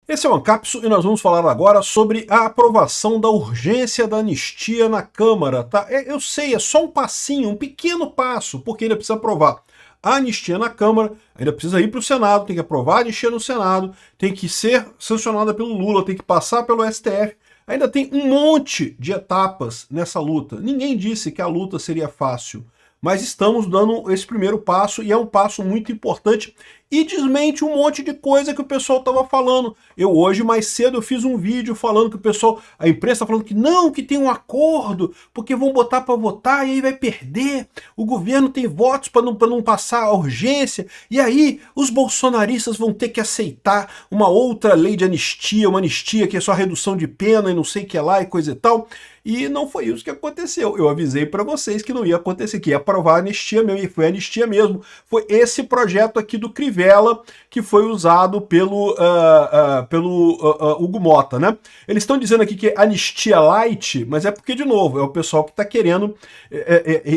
Esse é o Ancapso e nós vamos falar agora sobre a aprovação da urgência da anistia na Câmara, tá? Eu sei, é só um passinho, um pequeno passo, porque ainda precisa aprovar a anistia na Câmara, ainda precisa ir para o Senado, tem que aprovar a anistia no Senado, tem que ser sancionada pelo Lula, tem que passar pelo STF, ainda tem um monte de etapas nessa luta. Ninguém disse que a luta seria fácil, mas estamos dando esse primeiro passo e é um passo muito importante e desmente um monte de coisa que o pessoal estava falando. Eu hoje, mais cedo, eu fiz um vídeo falando que o pessoal, a imprensa está falando que não, que tem um acordo, porque vão botar para votar e aí vai perder. O governo tem votos para não passar a urgência e aí os bolsonaristas vão ter que aceitar uma outra lei de anistia, uma anistia que é só redução de pena e não sei o que lá e coisa e tal. E não foi isso que aconteceu. Eu avisei para vocês que não ia acontecer, que ia aprovar a anistia mesmo, e foi a anistia mesmo. Foi esse projeto aqui do Crivella que foi usado pelo Hugo Mota, né? Eles estão dizendo aqui que é anistia light, mas é porque, de novo, é o pessoal que está querendo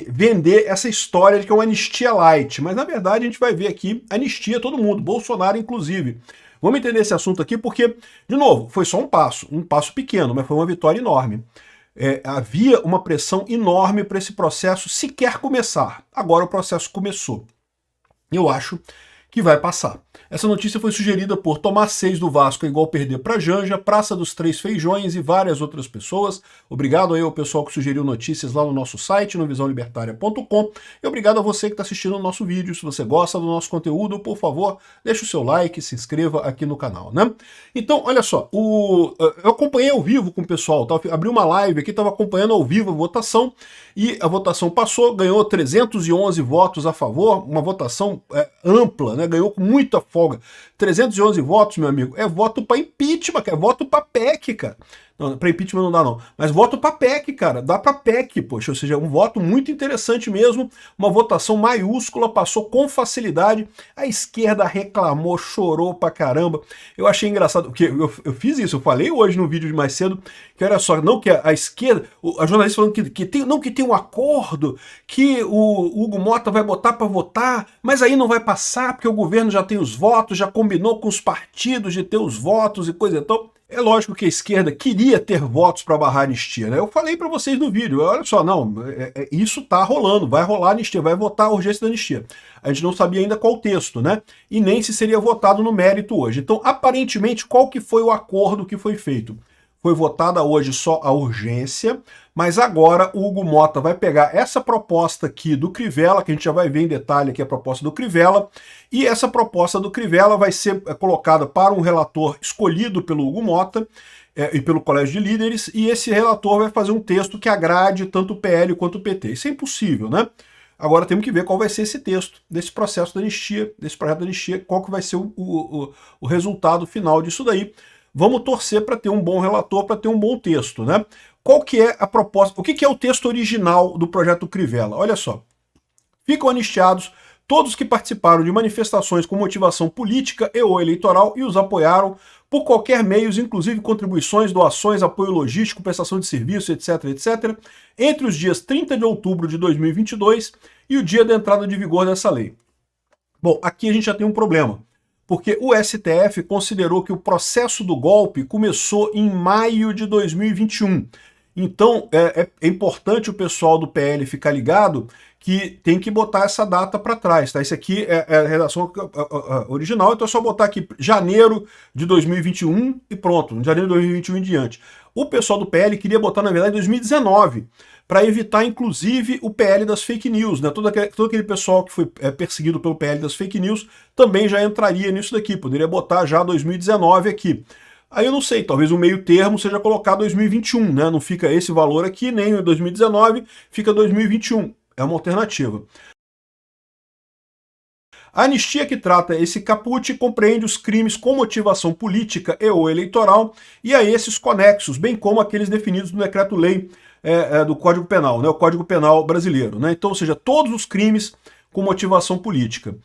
vender essa história de que é uma anistia light. Mas, na verdade, a gente vai ver aqui anistia todo mundo, Bolsonaro inclusive. Vamos entender esse assunto aqui porque, de novo, foi só um passo pequeno, mas foi uma vitória enorme. Havia uma pressão enorme para esse processo sequer começar. Agora o processo começou. Eu acho que vai passar. Essa notícia foi sugerida por Tomás 6 do Vasco é igual perder para Janja, Praça dos Três Feijões e várias outras pessoas. Obrigado aí ao pessoal que sugeriu notícias lá no nosso site, no visãolibertaria.com. E obrigado a você que está assistindo o nosso vídeo. Se você gosta do nosso conteúdo, por favor, deixe o seu like, se inscreva aqui no canal, né? Então, olha só, eu acompanhei ao vivo com o pessoal, tá? Abri uma live aqui, estava acompanhando ao vivo a votação e a votação passou, ganhou 311 votos a favor, uma votação ampla, né? Ganhou com muita folga. 311 votos, meu amigo, é voto para impeachment, é voto para PEC, cara. Não, para impeachment não dá não, mas voto para PEC, cara, dá para PEC, poxa, ou seja, um voto muito interessante mesmo, uma votação maiúscula, passou com facilidade, a esquerda reclamou, chorou pra caramba. Eu achei engraçado, porque eu fiz isso, eu falei hoje no vídeo de mais cedo, que era só, não que a esquerda, a jornalista falando que tem um acordo, que o Hugo Mota vai botar para votar, mas aí não vai passar, porque o governo já tem os votos, já combinou com os partidos de ter os votos e coisa e tal. É lógico que a esquerda queria ter votos para barrar a anistia, né? Eu falei para vocês no vídeo, olha só, não, isso tá rolando, vai rolar a anistia, vai votar a urgência da anistia. A gente não sabia ainda qual texto, né? E nem se seria votado no mérito hoje. Então, aparentemente, qual que foi o acordo que foi feito? Foi votada hoje só a urgência, mas agora o Hugo Mota vai pegar essa proposta aqui do Crivella, que a gente já vai ver em detalhe aqui a proposta do Crivella, e essa proposta do Crivella vai ser colocada para um relator escolhido pelo Hugo Mota e pelo Colégio de Líderes, e esse relator vai fazer um texto que agrade tanto o PL quanto o PT. Isso é impossível, né? Agora temos que ver qual vai ser esse texto, desse processo da anistia, desse projeto da anistia, qual que vai ser o resultado final disso daí. Vamos torcer para ter um bom relator, para ter um bom texto, né? Qual que é a proposta? O que é o texto original do projeto Crivella? Olha só. Ficam anistiados todos que participaram de manifestações com motivação política e ou eleitoral e os apoiaram por qualquer meios, inclusive contribuições, doações, apoio logístico, prestação de serviço, etc., etc., entre os dias 30 de outubro de 2022 e o dia da entrada de vigor dessa lei. Bom, aqui a gente já tem um problema, porque o STF considerou que o processo do golpe começou em maio de 2021. Então, é importante o pessoal do PL ficar ligado que tem que botar essa data para trás, tá? Isso aqui é a redação original, então é só botar aqui janeiro de 2021 e pronto, de janeiro de 2021 em diante. O pessoal do PL queria botar, na verdade, 2019, para evitar, inclusive, o PL das fake news, né? Todo aquele pessoal que foi perseguido pelo PL das fake news também já entraria nisso daqui, poderia botar já 2019 aqui. Aí eu não sei, talvez o meio termo seja colocar 2021, né? Não fica esse valor aqui, nem 2019, fica 2021. É uma alternativa. A anistia que trata esse caput compreende os crimes com motivação política e ou eleitoral e a esses conexos, bem como aqueles definidos no decreto-lei do Código Penal, né? O Código Penal brasileiro, né? Então, ou seja, todos os crimes com motivação política.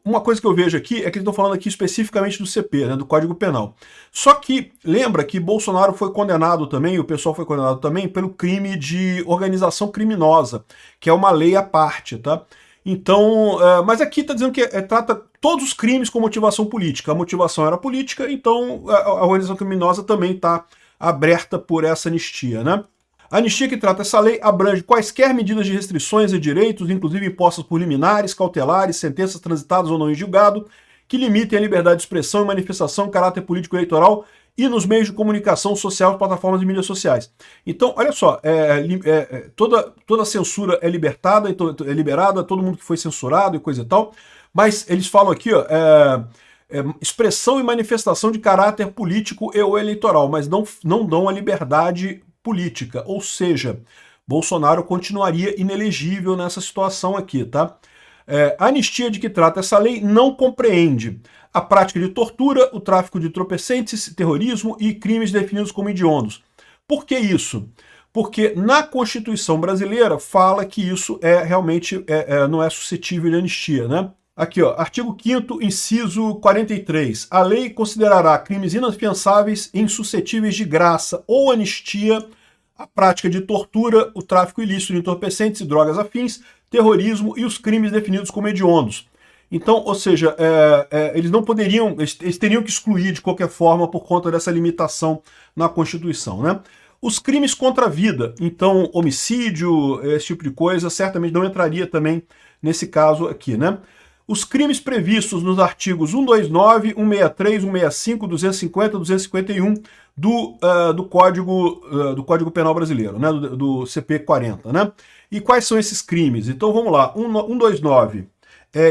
Uma coisa que eu vejo aqui é que eles estão falando aqui especificamente do CP, né, do Código Penal. Só que lembra que Bolsonaro foi condenado também, o pessoal foi condenado também pelo crime de organização criminosa, que é uma lei à parte, tá? Então, mas aqui está dizendo que trata todos os crimes com motivação política. A motivação era política, então a organização criminosa também está aberta por essa anistia, né? A anistia que trata essa lei abrange quaisquer medidas de restrições e direitos, inclusive impostas por liminares, cautelares, sentenças transitadas ou não em julgado, que limitem a liberdade de expressão e manifestação, caráter político eleitoral e nos meios de comunicação social, plataformas de mídias sociais. Então, olha só, toda censura é libertada, então, é liberada, todo mundo que foi censurado e coisa e tal, mas eles falam aqui, ó, expressão e manifestação de caráter político e ou eleitoral, mas não dão a liberdade política, ou seja, Bolsonaro continuaria inelegível nessa situação aqui, tá? A anistia de que trata essa lei não compreende a prática de tortura, o tráfico de entorpecentes, terrorismo e crimes definidos como hediondos. Por que isso? Porque na Constituição brasileira fala que isso realmente não é suscetível de anistia, né? Aqui, ó, artigo 5º, inciso 43. A lei considerará crimes inafiançáveis e insuscetíveis de graça ou anistia a prática de tortura, o tráfico ilícito de entorpecentes e drogas afins, terrorismo e os crimes definidos como hediondos. Então, ou seja, eles não poderiam, eles teriam que excluir de qualquer forma por conta dessa limitação na Constituição, né? Os crimes contra a vida, então homicídio, esse tipo de coisa, certamente não entraria também nesse caso aqui, né? Os crimes previstos nos artigos 129, 163, 165, 250, 251 do Código Penal Brasileiro, né? do CP 40, né? E quais são esses crimes? Então vamos lá, 129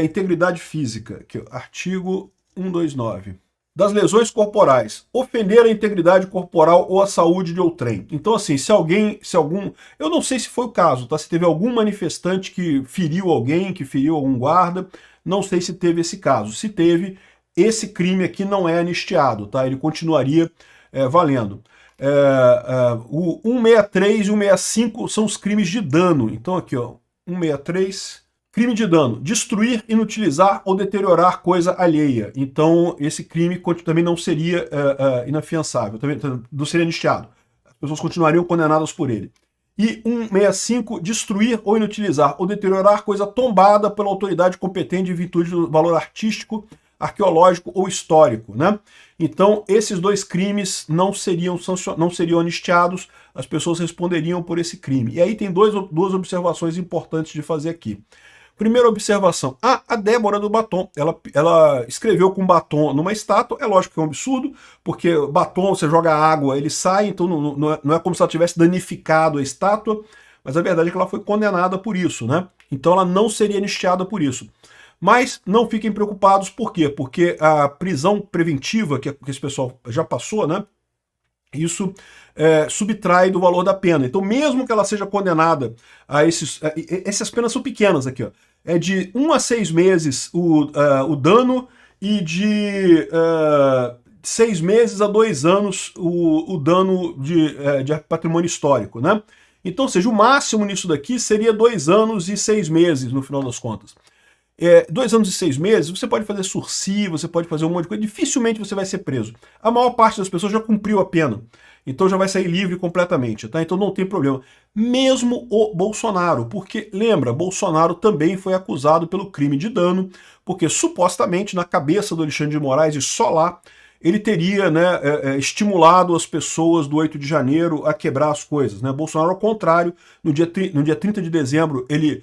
integridade física, aqui, artigo 129. Das lesões corporais, ofender a integridade corporal ou a saúde de outrem. Então, assim, se algum... Eu não sei se foi o caso, tá? Se teve algum manifestante que feriu alguém, que feriu algum guarda, não sei se teve esse caso. Se teve, esse crime aqui não é anistiado, tá? Ele continuaria valendo. O 163 e 165 são os crimes de dano. Então, aqui, ó, 163... Crime de dano, destruir, inutilizar ou deteriorar coisa alheia. Então, esse crime também não seria inafiançável, também não seria anistiado. As pessoas continuariam condenadas por ele. E 165, destruir ou inutilizar ou deteriorar coisa tombada pela autoridade competente em virtude do valor artístico, arqueológico ou histórico, né? Então, esses dois crimes não seriam anistiados, as pessoas responderiam por esse crime. E aí tem duas observações importantes de fazer aqui. Primeira observação, a Débora do batom, ela escreveu com batom numa estátua, é lógico que é um absurdo, porque batom, você joga água, ele sai, então não é como se ela tivesse danificado a estátua, mas a verdade é que ela foi condenada por isso, né? Então ela não seria anistiada por isso. Mas não fiquem preocupados, por quê? Porque a prisão preventiva que esse pessoal já passou, né? Isso subtrai do valor da pena. Então, mesmo que ela seja condenada a essas penas são pequenas aqui, ó. É de 1 a 6 meses o dano e de 6 meses a 2 anos o dano de patrimônio histórico, né? Então, ou seja, o máximo nisso daqui seria 2 anos e 6 meses, no final das contas. 2 anos e 6 meses, você pode fazer sursi, você pode fazer um monte de coisa, dificilmente você vai ser preso. A maior parte das pessoas já cumpriu a pena, então já vai sair livre completamente, tá? Então não tem problema. Mesmo o Bolsonaro, porque, lembra, Bolsonaro também foi acusado pelo crime de dano, porque supostamente na cabeça do Alexandre de Moraes, e só lá, ele teria, né, estimulado as pessoas do 8 de janeiro a quebrar as coisas, né? Bolsonaro, ao contrário, no dia 30 de dezembro, ele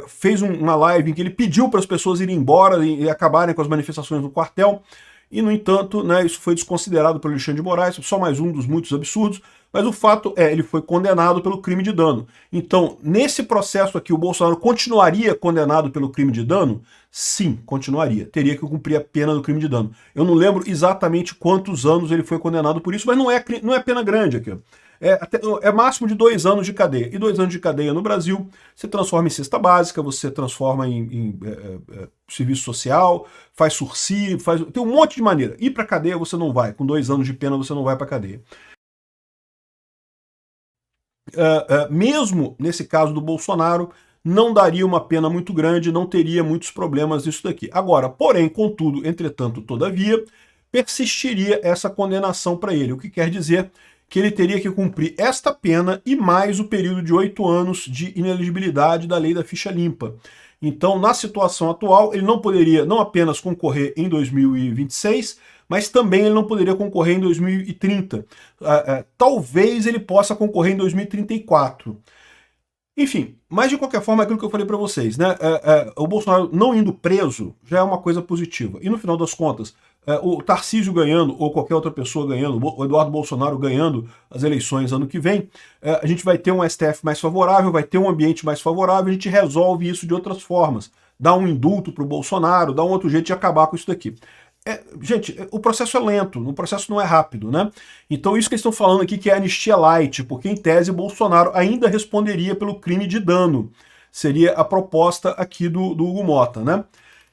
fez uma live em que ele pediu para as pessoas irem embora e acabarem com as manifestações no quartel, e, no entanto, né, isso foi desconsiderado pelo Alexandre de Moraes, só mais um dos muitos absurdos, mas o fato ele foi condenado pelo crime de dano. Então, nesse processo aqui, o Bolsonaro continuaria condenado pelo crime de dano? Sim, continuaria. Teria que cumprir a pena do crime de dano. Eu não lembro exatamente quantos anos ele foi condenado por isso, mas não é pena grande aqui. É máximo de 2 anos de cadeia. E 2 anos de cadeia no Brasil, você transforma em cesta básica, você transforma em serviço social, faz sursi, tem um monte de maneira. Ir para cadeia você não vai. Com 2 anos de pena você não vai para cadeia. Mesmo nesse caso do Bolsonaro, não daria uma pena muito grande, não teria muitos problemas nisso daqui. Agora, porém, contudo, entretanto, todavia, persistiria essa condenação para ele, o que quer dizer que ele teria que cumprir esta pena e mais o período de 8 anos de inelegibilidade da lei da ficha limpa. Então, na situação atual, ele não poderia não apenas concorrer em 2026, mas também ele não poderia concorrer em 2030. Talvez ele possa concorrer em 2034. Enfim, mas de qualquer forma, é aquilo que eu falei para vocês, né? O Bolsonaro não indo preso já é uma coisa positiva. E no final das contas, o Tarcísio ganhando, ou qualquer outra pessoa ganhando, o Eduardo Bolsonaro ganhando as eleições ano que vem, a gente vai ter um STF mais favorável, vai ter um ambiente mais favorável, a gente resolve isso de outras formas. Dá um indulto para o Bolsonaro, dá um outro jeito de acabar com isso daqui. Gente, o processo é lento, o processo não é rápido, né? Então isso que eles estão falando aqui que é anistia light, porque em tese Bolsonaro ainda responderia pelo crime de dano. Seria a proposta aqui do Hugo Mota, né?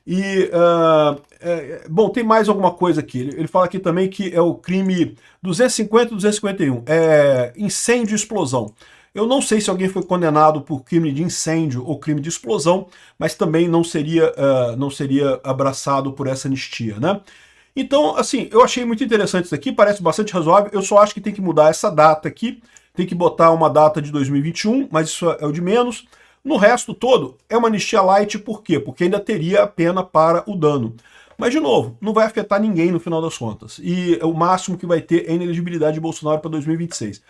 E, bom, tem mais alguma coisa aqui. Ele fala aqui também que é o crime 250 e 251, incêndio e explosão. Eu não sei se alguém foi condenado por crime de incêndio ou crime de explosão, mas também não seria abraçado por essa anistia, né? Então, assim, eu achei muito interessante isso aqui, parece bastante razoável, eu só acho que tem que mudar essa data aqui, tem que botar uma data de 2021, mas isso é o de menos. No resto todo, é uma anistia light, por quê? Porque ainda teria a pena para o dano. Mas, de novo, não vai afetar ninguém no final das contas. E o máximo que vai ter é a inelegibilidade de Bolsonaro para 2026.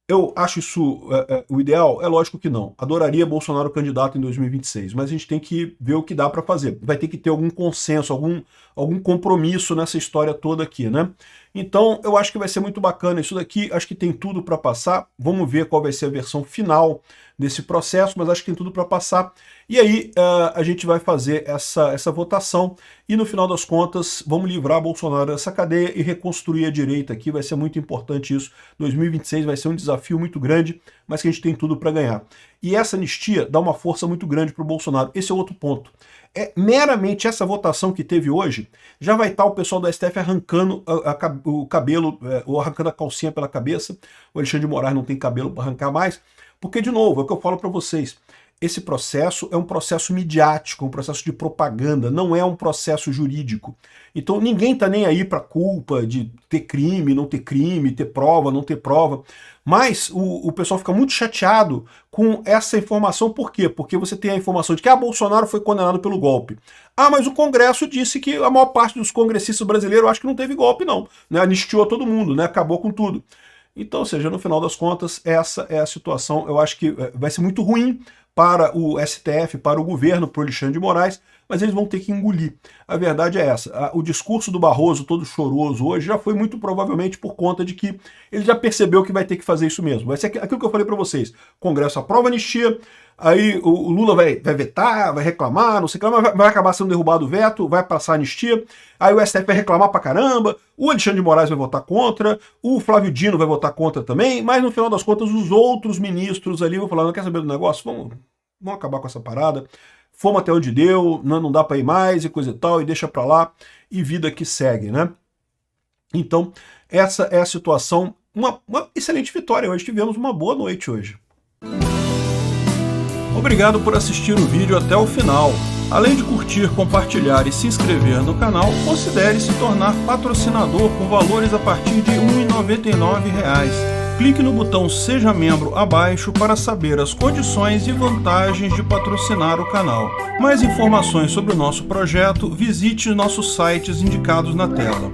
Eu acho isso o ideal? É lógico que não. Adoraria Bolsonaro candidato em 2026, mas a gente tem que ver o que dá para fazer. Vai ter que ter algum consenso, algum compromisso nessa história toda aqui, né? Então, eu acho que vai ser muito bacana isso daqui, acho que tem tudo para passar. Vamos ver qual vai ser a versão final desse processo, mas acho que tem tudo para passar. E aí a gente vai fazer essa votação e no final das contas vamos livrar Bolsonaro dessa cadeia e reconstruir a direita aqui, vai ser muito importante isso. 2026 vai ser um desafio muito grande, mas que a gente tem tudo para ganhar. E essa anistia dá uma força muito grande para o Bolsonaro. Esse é outro ponto. Meramente essa votação que teve hoje, já vai estar o pessoal do STF arrancando o cabelo, ou arrancando a calcinha pela cabeça. O Alexandre de Moraes não tem cabelo para arrancar mais, porque, de novo, é o que eu falo para vocês, esse processo é um processo midiático, um processo de propaganda, não é um processo jurídico. Então ninguém está nem aí para a culpa de ter crime, não ter crime, ter prova, não ter prova. Mas o pessoal fica muito chateado com essa informação. Por quê? Porque você tem a informação de que Bolsonaro foi condenado pelo golpe. Mas o Congresso disse que a maior parte dos congressistas brasileiros acho que não teve golpe, não. Né? Anistiou todo mundo, né? Acabou com tudo. Então, ou seja, no final das contas, essa é a situação. Eu acho que vai ser muito ruim para o STF, para o governo, para o Alexandre de Moraes, mas eles vão ter que engolir. A verdade é essa. O discurso do Barroso, todo choroso hoje, já foi muito provavelmente por conta de que ele já percebeu que vai ter que fazer isso mesmo. Vai ser aquilo que eu falei para vocês. O Congresso aprova a anistia, aí o Lula vai vetar, vai reclamar, não sei o que, mas vai acabar sendo derrubado o veto, vai passar a anistia, aí o STF vai reclamar pra caramba, o Alexandre de Moraes vai votar contra, o Flávio Dino vai votar contra também, mas no final das contas os outros ministros ali vão falar, não quer saber do negócio? Vamos acabar com essa parada, fomos até onde deu, não dá pra ir mais e coisa e tal, e deixa pra lá, e vida que segue, né? Então, essa é a situação, uma excelente vitória hoje, tivemos uma boa noite hoje. Obrigado por assistir o vídeo até o final. Além de curtir, compartilhar e se inscrever no canal, considere se tornar patrocinador com valores a partir de R$ 1,99. Clique no botão Seja Membro abaixo para saber as condições e vantagens de patrocinar o canal. Mais informações sobre o nosso projeto, visite nossos sites indicados na tela.